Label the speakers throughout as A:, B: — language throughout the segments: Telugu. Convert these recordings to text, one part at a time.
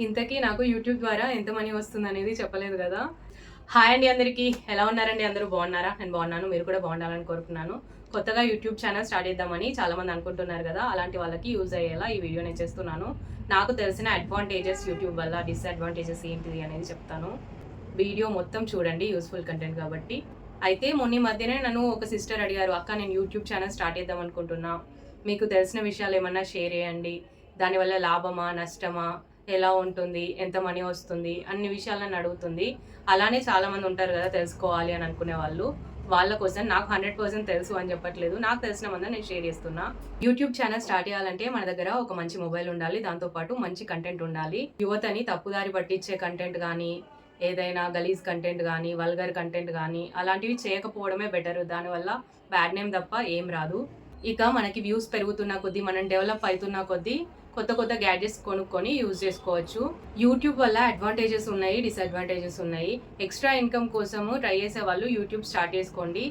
A: ఇంతకీ నాకు యూట్యూబ్ ద్వారా ఎంత మనీ వస్తుందనేది చెప్పలేదు కదా. హాయ్ అండి అందరికీ, ఎలా ఉన్నారండి? అందరూ బాగున్నారా? నేను బాగున్నాను, మీరు కూడా బాగుండాలని కోరుకున్నాను. కొత్తగా యూట్యూబ్ ఛానల్ స్టార్ట్ చేద్దామని చాలామంది అనుకుంటున్నారు కదా, అలాంటి వాళ్ళకి యూజ్ అయ్యేలా ఈ వీడియో నేను చేస్తున్నాను. నాకు తెలిసిన అడ్వాంటేజెస్ యూట్యూబ్ వల్ల, డిసడ్వాంటేజెస్ ఏంటిది అనేది చెప్తాను. వీడియో మొత్తం చూడండి, యూస్ఫుల్ కంటెంట్ కాబట్టి. అయితే మొన్న మధ్యనే నన్ను ఒక సిస్టర్ అడిగారు, అక్క నేను యూట్యూబ్ ఛానల్ స్టార్ట్ చేద్దాం అనుకుంటున్నా, మీకు తెలిసిన విషయాలు ఏమన్నా షేర్ చేయండి, దానివల్ల లాభమా నష్టమా, ఎలా ఉంటుంది, ఎంత మనీ వస్తుంది, అన్ని విషయాలు నన్ను అడుగుతుంది. అలానే చాలామంది ఉంటారు కదా తెలుసుకోవాలి అని అనుకునే వాళ్ళు. వాళ్ళ కోసం నాకు 100% తెలుసు అని చెప్పట్లేదు, నాకు తెలిసిన మంది నేను షేర్ చేస్తున్నా. యూట్యూబ్ ఛానల్ స్టార్ట్ చేయాలంటే మన దగ్గర ఒక మంచి మొబైల్ ఉండాలి, దాంతోపాటు మంచి కంటెంట్ ఉండాలి. యువతని తప్పుదారి పట్టించే కంటెంట్ కానీ, ఏదైనా గలీజ్ కంటెంట్ కానీ, వల్గర్ కంటెంట్ కానీ అలాంటివి చేయకపోవడమే బెటర్. దానివల్ల బ్యాడ్ నేమ్ తప్ప ఏం రాదు. ఇక మనకి వ్యూస్ పెరుగుతున్న కొద్దీ, మనం డెవలప్ అవుతున్న కొద్దీ కొత్త కొత్త గ్యాడ్జెట్స్ కొనుక్కొని యూజ్ చేసుకోవచ్చు. యూట్యూబ్ వల్ల అడ్వాంటేజెస్ ఉన్నాయి, డిసడ్వాంటేజెస్ ఉన్నాయి. ఎక్స్ట్రా ఇన్కమ్ కోసము ట్రై చేసే వాళ్ళు యూట్యూబ్ స్టార్ట్ చేసుకోండి.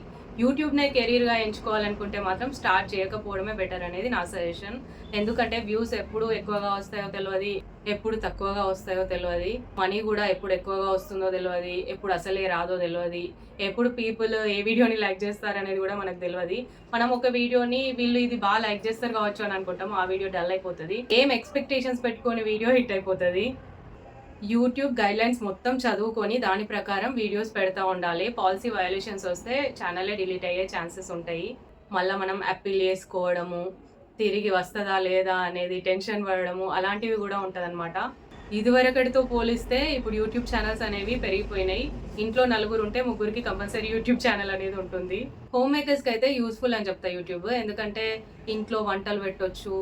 A: యూట్యూబ్నే కెరీర్గా ఎంచుకోవాలనుకుంటే మాత్రం స్టార్ట్ చేయకపోవడమే బెటర్ అనేది నా సజెషన్. ఎందుకంటే వ్యూస్ ఎప్పుడు ఎక్కువగా వస్తాయో తెలియదు, ఎప్పుడు తక్కువగా వస్తాయో తెలియదు. మనీ కూడా ఎప్పుడు ఎక్కువగా వస్తుందో తెలియదు, ఎప్పుడు అసలే రాదో తెలియదు, ఎప్పుడు పీపుల్ ఏ వీడియోని లైక్ చేస్తారనేది కూడా మనకు తెలియదు. మనం ఒక వీడియోని వీళ్ళు ఇది బాగా లైక్ చేస్తారు కావచ్చు అని అనుకుంటాము, ఆ వీడియో డల్ అయిపోతుంది. ఏం ఎక్స్పెక్టేషన్స్ పెట్టుకొని వీడియో హిట్ అయిపోతుంది. యూట్యూబ్ గైడ్లైన్స్ మొత్తం చదువుకొని దాని ప్రకారం వీడియోస్ పెడతా ఉండాలి. పాలసీ వయోలేషన్స్ వస్తే ఛానలే డిలీట్ అయ్యే ఛాన్సెస్ ఉంటాయి. మళ్ళీ మనం అప్పీల్ చేసుకోవడము, తిరిగి వస్తుందా లేదా అనేది టెన్షన్ పడడము, అలాంటివి కూడా ఉంటుందన్నమాట. ఇదివరకటితో పోలిస్తే ఇప్పుడు యూట్యూబ్ ఛానల్స్ అనేవి పెరిగిపోయినాయి. ఇంట్లో నలుగురు ఉంటే ముగ్గురికి కంపల్సరీ యూట్యూబ్ ఛానల్ అనేది ఉంటుంది. హోమ్ మేకర్స్కి అయితే యూస్ఫుల్ అని చెప్తా యూట్యూబ్. ఎందుకంటే ఇంట్లో వంటలు పెట్టొచ్చు,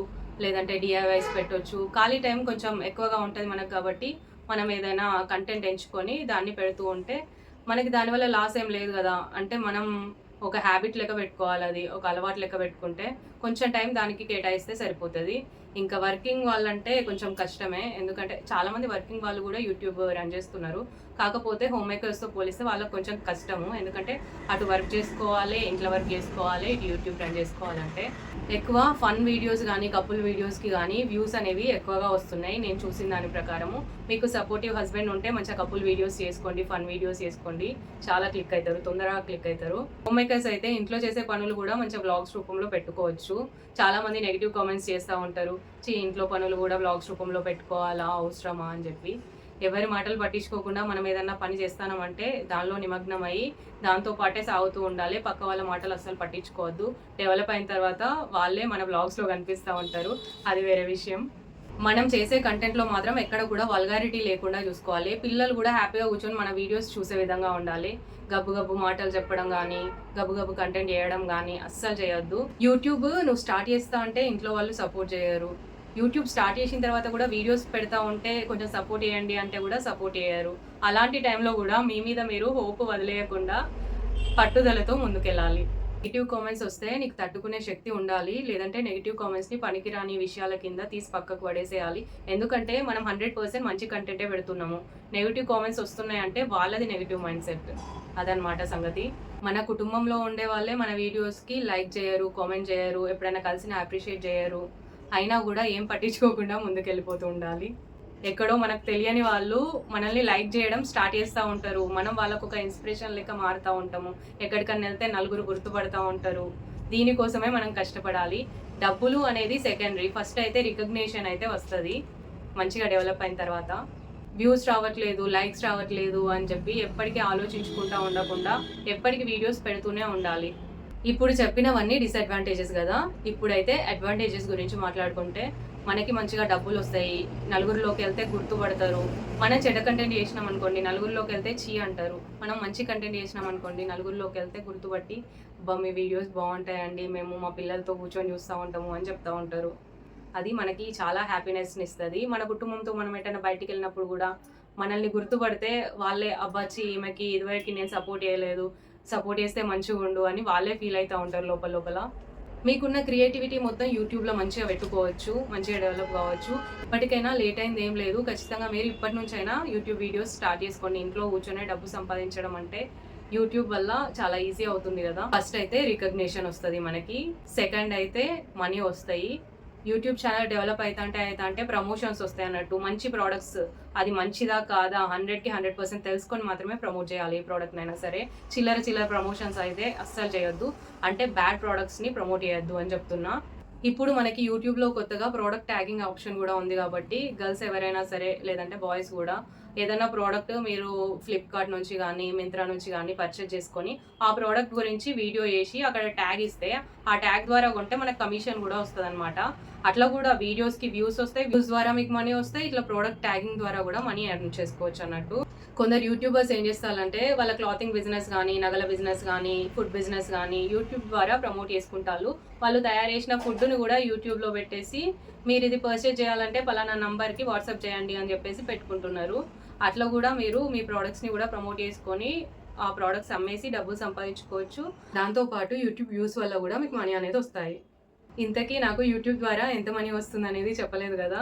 A: లేదంటే డిఐవైస్ పెట్టొచ్చు. ఖాళీ టైం కొంచెం ఎక్కువగా ఉంటుంది మనకు, కాబట్టి మనం ఏదైనా కంటెంట్ ఎంచుకొని దాన్ని పెడుతూ ఉంటే మనకి దానివల్ల లాస్ ఏం లేదు కదా. అంటే మనం ఒక హ్యాబిట్ లెక్క పెట్టుకోవాలి, అది ఒక అలవాటు లెక్క పెట్టుకుంటే కొంచెం టైం దానికి కేటాయిస్తే సరిపోతుంది. ఇంకా వర్కింగ్ వాళ్ళంటే కొంచెం కష్టమే, ఎందుకంటే చాలామంది వర్కింగ్ వాళ్ళు కూడా యూట్యూబ్ రన్ చేస్తున్నారు. కాకపోతే హోమ్ మేకర్స్తో పోలిస్తే వాళ్ళకి కొంచెం కష్టము, ఎందుకంటే అటు వర్క్ చేసుకోవాలి, ఇంట్లో వర్క్ చేసుకోవాలి, ఇటు యూట్యూబ్ రన్ చేసుకోవాలంటే. ఎక్కువ ఫన్ వీడియోస్ కానీ, కపుల్ వీడియోస్కి కానీ వ్యూస్ అనేవి ఎక్కువగా వస్తున్నాయి నేను చూసిన దాని ప్రకారము. మీకు సపోర్టివ్ హస్బెండ్ ఉంటే మంచిగా కపుల్ వీడియోస్ చేసుకోండి, ఫన్ వీడియోస్ చేసుకోండి, చాలా క్లిక్ అవుతారు, తొందరగా క్లిక్ అవుతారు. హోమ్ మేకర్స్ అయితే ఇంట్లో చేసే పనులు కూడా మంచిగా వ్లాగ్స్ రూపంలో పెట్టుకోవచ్చు. చాలామంది నెగిటివ్ కామెంట్స్ చేస్తూ ఉంటారు, ఇంట్లో పనులు కూడా వ్లాగ్స్ రూపంలో పెట్టుకోవాలా, అవసరమా అని చెప్పి. ఎవరి మాటలు పట్టించుకోకుండా మనం ఏదన్నా పని చేస్తామంటే దానిలో నిమగ్నం అయ్యి దాంతో పాటే సాగుతూ ఉండాలి. పక్క వాళ్ళ మాటలు అస్సలు పట్టించుకోవద్దు. డెవలప్ అయిన తర్వాత వాళ్ళే మన వ్లాగ్స్లో కనిపిస్తూ ఉంటారు, అది వేరే విషయం. మనం చేసే కంటెంట్లో మాత్రం ఎక్కడ కూడా వల్గారిటీ లేకుండా చూసుకోవాలి. పిల్లలు కూడా హ్యాపీగా కూర్చొని మన వీడియోస్ చూసే విధంగా ఉండాలి. గబ్బు గబ్బు మాటలు చెప్పడం కానీ, గబ్బు గబ్బు కంటెంట్ చేయడం కానీ అస్సలు చేయొద్దు. యూట్యూబ్ నువ్వు స్టార్ట్ చేస్తా అంటే ఇంట్లో వాళ్ళు సపోర్ట్ చేయరు. యూట్యూబ్ స్టార్ట్ చేసిన తర్వాత కూడా వీడియోస్ పెడతా ఉంటే కొంచెం సపోర్ట్ చేయండి అంటే కూడా సపోర్ట్ చేయరు. అలాంటి టైంలో కూడా మీ మీద మీరు హోప్ వదిలేయకుండా పట్టుదలతో ముందుకెళ్ళాలి. నెగిటివ్ కామెంట్స్ వస్తే నీకు తట్టుకునే శక్తి ఉండాలి, లేదంటే నెగిటివ్ కామెంట్స్ని పనికిరాని విషయాల కింద తీసి పక్కకు పడేసేయాలి. ఎందుకంటే మనం 100% మంచి కంటెంటే పెడుతున్నాము. నెగిటివ్ కామెంట్స్ వస్తున్నాయంటే వాళ్ళది నెగిటివ్ మైండ్ సెట్, అదనమాట సంగతి. మన కుటుంబంలో ఉండే వాళ్ళే మన వీడియోస్కి లైక్ చేయరు, కామెంట్ చేయరు, ఎప్పుడైనా కలిసిన అప్రిషియేట్ చేయరు. అయినా కూడా ఏం పట్టించుకోకుండా ముందుకెళ్ళిపోతూ ఉండాలి. ఎక్కడో మనకు తెలియని వాళ్ళు మనల్ని లైక్ చేయడం స్టార్ట్ చేస్తూ ఉంటారు, మనం వాళ్ళకు ఒక ఇన్స్పిరేషన్ లెక్క మారుతూ ఉంటాము. ఎక్కడికన్నా వెళ్తే నలుగురు గుర్తుపడుతూ ఉంటారు. దీనికోసమే మనం కష్టపడాలి. డబ్బులు అనేది సెకండరీ, ఫస్ట్ అయితే రికగ్నిషన్ అయితే వస్తుంది మంచిగా డెవలప్ అయిన తర్వాత. వ్యూస్ రావట్లేదు, లైక్స్ రావట్లేదు అని చెప్పి ఎప్పటికీ ఆలోచించుకుంటూ ఉండకుండా ఎప్పటికీ వీడియోస్ పెడుతూనే ఉండాలి. ఇప్పుడు చెప్పినవన్నీ డిసడ్వాంటేజెస్ కదా, ఇప్పుడైతే అడ్వాంటేజెస్ గురించి మాట్లాడుకుంటే మనకి మంచిగా డబ్బులు వస్తాయి, నలుగురిలోకి వెళ్తే గుర్తుపడతారు. మనం చెడ్డ కంటెంట్ చేసినాం అనుకోండి, నలుగురిలోకి వెళ్తే చీ అంటారు. మనం మంచి కంటెంట్ చేసినాం అనుకోండి, నలుగురిలోకి వెళ్తే గుర్తుపట్టి మీ వీడియోస్ బాగుంటాయండి, మేము మా పిల్లలతో కూర్చొని చూస్తూ ఉంటాము అని చెప్తూ ఉంటారు. అది మనకి చాలా హ్యాపీనెస్ని ఇస్తుంది. మన కుటుంబంతో మనం ఎటైనా బయటికి వెళ్ళినప్పుడు కూడా మనల్ని గుర్తుపడితే వాళ్ళే అబ్బాచి ఈమెకి ఇదివరకు నేను సపోర్ట్ చేయలేదు, సపోర్ట్ చేస్తే మంచిగా ఉండు అని వాళ్ళే ఫీల్ అవుతూ ఉంటారు లోపల లోపల. మీకున్న క్రియేటివిటీ మొత్తం యూట్యూబ్లో మంచిగా పెట్టుకోవచ్చు, మంచిగా డెవలప్ కావచ్చు. ఇప్పటికైనా లేట్ అయింది ఏం లేదు, ఖచ్చితంగా మీరు ఇప్పటి నుంచైనా యూట్యూబ్ వీడియోస్ స్టార్ట్ చేసుకోండి. ఇంట్లో కూర్చొనే డబ్బు సంపాదించడం అంటే యూట్యూబ్ వల్ల చాలా ఈజీ అవుతుంది కదా. ఫస్ట్ అయితే రికగ్నిషన్ వస్తుంది మనకి, సెకండ్ అయితే మనీ వస్తాయి, యూట్యూబ్ ఛానల్ డెవలప్ అయితే ప్రమోషన్స్ వస్తాయి అన్నట్టు. మంచి ప్రోడక్ట్స్ అది మంచిదా కాదా 100కి 100% తెలుసుకొని మాత్రమే ప్రమోట్ చేయాలి ఏ ప్రోడక్ట్ అయినా సరే. చిల్లర ప్రమోషన్స్ అయితే అస్సలు చేయొద్దు. అంటే బ్యాడ్ ప్రోడక్ట్స్ని ప్రమోట్ చేయొద్దు అని చెప్తున్నా. ఇప్పుడు మనకి యూట్యూబ్లో కొత్తగా ప్రోడక్ట్ ట్యాగింగ్ ఆప్షన్ కూడా ఉంది కాబట్టి గర్ల్స్ ఎవరైనా సరే లేదంటే బాయ్స్ కూడా ఏదైనా ప్రోడక్ట్ మీరు ఫ్లిప్కార్ట్ నుంచి కానీ మింత్రా నుంచి కానీ పర్చేజ్ చేసుకొని ఆ ప్రోడక్ట్ గురించి వీడియో చేసి అక్కడ ట్యాగ్ ఇస్తే ఆ ట్యాగ్ ద్వారా కొంటే మనకు కమిషన్ కూడా వస్తుంది అనమాట. అట్లా కూడా వీడియోస్కి వ్యూస్ వస్తాయి, వ్యూస్ ద్వారా మీకు మనీ వస్తాయి. ఇట్లా ప్రోడక్ట్ ట్యాగింగ్ ద్వారా కూడా మనీ ఎర్న్ చేసుకోవచ్చు అన్నట్టు. కొందరు యూట్యూబర్స్ ఏం చేస్తారంటే వాళ్ళ క్లాతింగ్ బిజినెస్ కానీ, నగల బిజినెస్ కానీ, ఫుడ్ బిజినెస్ కానీ యూట్యూబ్ ద్వారా ప్రమోట్ చేసుకుంటారు. వాళ్ళు తయారు చేసిన ఫుడ్ని కూడా యూట్యూబ్లో పెట్టేసి మీరు ఇది పర్చేజ్ చేయాలంటే పలానా నంబర్కి వాట్సాప్ చేయండి అని చెప్పేసి పెట్టుకుంటున్నారు. అట్లా కూడా మీరు మీ ప్రోడక్ట్స్ని కూడా ప్రమోట్ చేసుకొని ఆ ప్రోడక్ట్స్ అమ్మేసి డబ్బులు సంపాదించుకోవచ్చు. దాంతోపాటు యూట్యూబ్ వ్యూస్ వల్ల కూడా మీకు మనీ అనేది వస్తాయి. ఇంతకీ నాకు యూట్యూబ్ ద్వారా ఎంత మనీ వస్తుంది అనేది చెప్పలేదు కదా.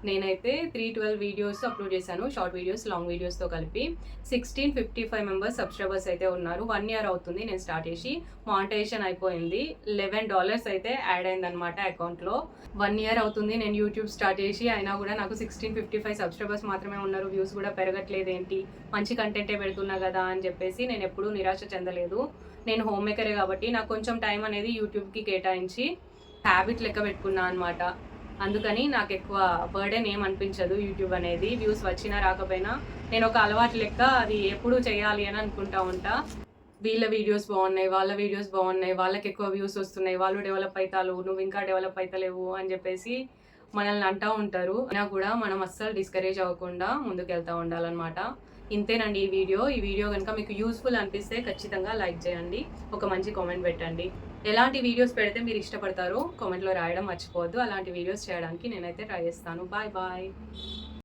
A: నేనైతే 312 వీడియోస్ అప్లోడ్ చేశాను, షార్ట్ వీడియోస్, లాంగ్ వీడియోస్తో కలిపి. 1655 మెంబర్స్ సబ్స్క్రైబర్స్ అయితే ఉన్నారు. 1 year అవుతుంది నేను స్టార్ట్ చేసి. మానిటైజేషన్ అయిపోయింది. $11 అయితే యాడ్ అయిందనమాట అకౌంట్లో. 1 year అవుతుంది నేను యూట్యూబ్ స్టార్ట్ చేసి. అయినా కూడా నాకు 1655 సబ్స్క్రైబర్స్ మాత్రమే ఉన్నారు. వ్యూస్ కూడా పెరగట్లేదు ఏంటి, మంచి కంటెంటే పెడుతున్నా కదా అని చెప్పేసి నేను ఎప్పుడూ నిరాశ చెందలేదు. నేను హోమ్ మేకరే కాబట్టి నాకు కొంచెం టైం అనేది యూట్యూబ్కి కేటాయించి హ్యాబిట్ లెక్క పెట్టుకున్నా అనమాట. అందుకని నాకు ఎక్కువ బర్డెన్ ఏం అనిపించదు యూట్యూబ్ అనేది. వ్యూస్ వచ్చినా రాకపోయినా నేను ఒక అలవాటు లెక్క అది ఎప్పుడూ చేయాలి అని అనుకుంటా ఉంటా. వీళ్ళ వీడియోస్ బాగున్నాయి, వాళ్ళ వీడియోస్ బాగున్నాయి, వాళ్ళకి ఎక్కువ వ్యూస్ వస్తున్నాయి, వాళ్ళు డెవలప్ అవుతారు, నువ్వు ఇంకా డెవలప్ అవుతలేవు అని చెప్పేసి మనల్ని అంటూ ఉంటారు. అయినా కూడా మనం అస్సలు డిస్కరేజ్ అవ్వకుండా ముందుకు వెళ్తూ ఉండాలన్నమాట. ఇంతేనండి ఈ వీడియో కనుక మీకు యూస్ఫుల్ అనిపిస్తే ఖచ్చితంగా లైక్ చేయండి, ఒక మంచి కామెంట్ పెట్టండి. ఎలాంటి వీడియోస్ పెడితే మీరు ఇష్టపడతారో కామెంట్లో రాయడం మర్చిపోవద్దు. అలాంటి వీడియోస్ చేయడానికి నేనైతే ట్రై చేస్తాను. Bye bye.